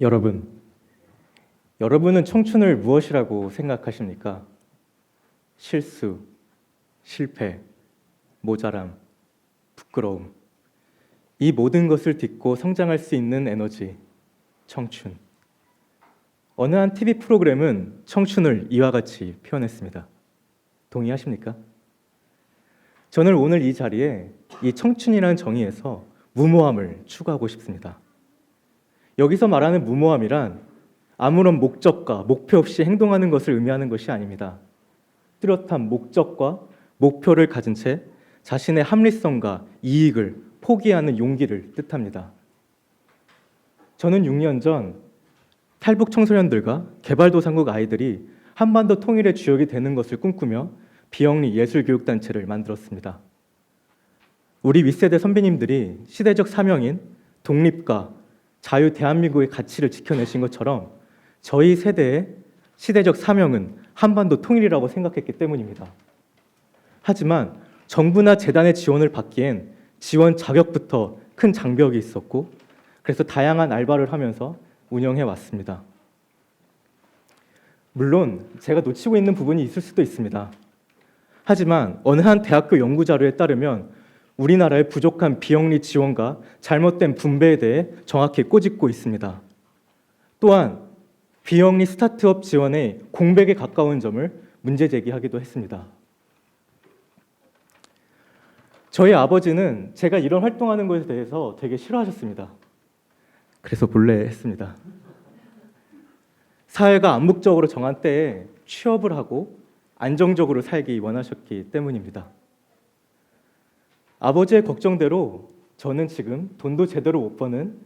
여러분은 청춘을 무엇이라고 생각하십니까? 실수, 실패, 모자람, 부끄러움. 이 모든 것을 딛고 성장할 수 있는 에너지, 청춘. 어느 한 TV 프로그램은 청춘을 이와 같이 표현했습니다. 동의하십니까? 저는 오늘 이 자리에 이 청춘이라는 정의에서 무모함을 추구하고 싶습니다. 여기서 말하는 무모함이란 아무런 목적과 목표 없이 행동하는 것을 의미하는 것이 아닙니다. 뚜렷한 목적과 목표를 가진 채 자신의 합리성과 이익을 포기하는 용기를 뜻합니다. 저는 6년 전 탈북 청소년들과 개발도상국 아이들이 한반도 통일의 주역이 되는 것을 꿈꾸며 비영리 예술교육단체를 만들었습니다. 우리 윗세대 선배님들이 시대적 사명인 독립과 자유 대한민국의 가치를 지켜내신 것처럼 저희 세대의 시대적 사명은 한반도 통일이라고 생각했기 때문입니다. 하지만 정부나 재단의 지원을 받기엔 지원 자격부터 큰 장벽이 있었고 그래서 다양한 알바를 하면서 운영해 왔습니다. 물론 제가 놓치고 있는 부분이 있을 수도 있습니다. 하지만 어느 한 대학교 연구 자료에 따르면 우리나라의 부족한 비영리 지원과 잘못된 분배에 대해 정확히 꼬집고 있습니다. 또한 비영리 스타트업 지원의 공백에 가까운 점을 문제 제기하기도 했습니다. 저희 아버지는 제가 이런 활동하는 것에 대해서 되게 싫어하셨습니다. 그래서 몰래 했습니다. 사회가 암묵적으로 정한 때에 취업을 하고 안정적으로 살기 원하셨기 때문입니다. 아버지의 걱정대로 저는 지금 돈도 제대로 못 버는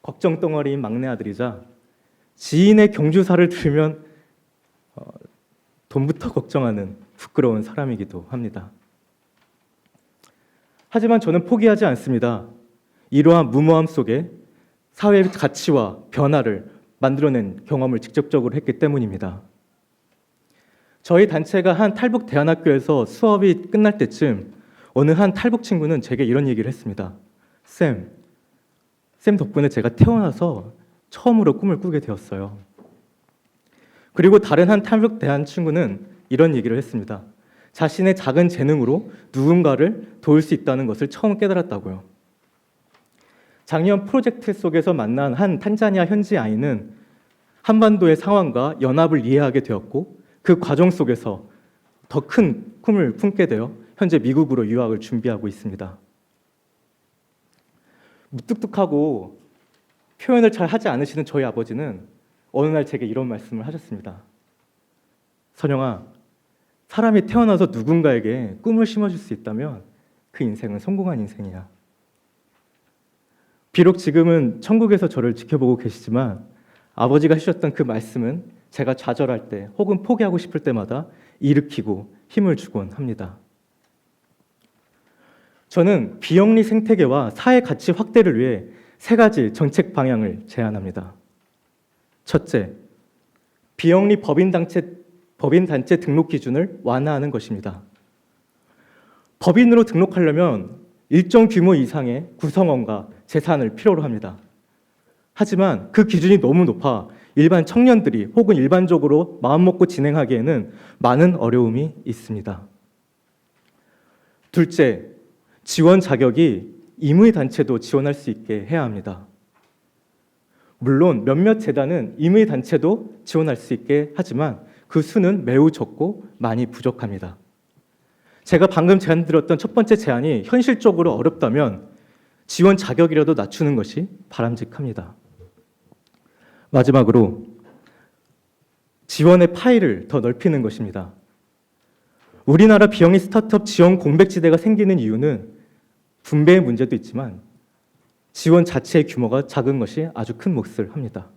걱정 덩어리인 막내 아들이자 지인의 경주사를 들으면 돈부터 걱정하는 부끄러운 사람이기도 합니다. 하지만 저는 포기하지 않습니다. 이러한 무모함 속에 사회의 가치와 변화를 만들어낸 경험을 직접적으로 했기 때문입니다. 저희 단체가 한 탈북 대안학교에서 수업이 끝날 때쯤 어느 한 탈북 친구는 제게 이런 얘기를 했습니다. 쌤 덕분에 제가 태어나서 처음으로 꿈을 꾸게 되었어요. 그리고 다른 한 탈북 대안 친구는 이런 얘기를 했습니다. 자신의 작은 재능으로 누군가를 도울 수 있다는 것을 처음 깨달았다고요. 작년 프로젝트 속에서 만난 한 탄자니아 현지 아이는 한반도의 상황과 연합을 이해하게 되었고 그 과정 속에서 더 큰 꿈을 품게 되어 현재 미국으로 유학을 준비하고 있습니다. 무뚝뚝하고 표현을 잘 하지 않으시는 저희 아버지는 어느 날 제게 이런 말씀을 하셨습니다. 선영아, 사람이 태어나서 누군가에게 꿈을 심어줄 수 있다면 그 인생은 성공한 인생이야. 비록 지금은 천국에서 저를 지켜보고 계시지만 아버지가 하셨던 그 말씀은 제가 좌절할 때 혹은 포기하고 싶을 때마다 일으키고 힘을 주곤 합니다. 저는 비영리 생태계와 사회 가치 확대를 위해 3가지 정책 방향을 제안합니다. 첫째, 비영리 법인단체 등록 기준을 완화하는 것입니다. 법인으로 등록하려면 일정 규모 이상의 구성원과 재산을 필요로 합니다. 하지만 그 기준이 너무 높아 일반 청년들이 혹은 일반적으로 마음먹고 진행하기에는 많은 어려움이 있습니다. 둘째, 지원 자격이 임의단체도 지원할 수 있게 해야 합니다. 물론 몇몇 재단은 임의단체도 지원할 수 있게 하지만 그 수는 매우 적고 많이 부족합니다. 제가 방금 제안드렸던 첫 번째 제안이 현실적으로 어렵다면 지원 자격이라도 낮추는 것이 바람직합니다. 마지막으로 지원의 파이를 더 넓히는 것입니다. 우리나라 비영리 스타트업 지원 공백지대가 생기는 이유는 분배의 문제도 있지만 지원 자체의 규모가 작은 것이 아주 큰 몫을 합니다.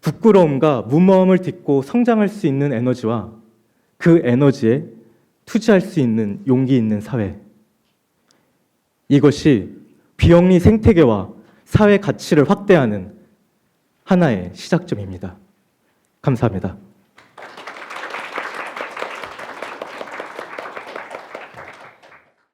부끄러움과 무모함을 딛고 성장할 수 있는 에너지와 그 에너지에 투자할 수 있는 용기 있는 사회. 이것이 비영리 생태계와 사회 가치를 확대하는 하나의 시작점입니다. 감사합니다.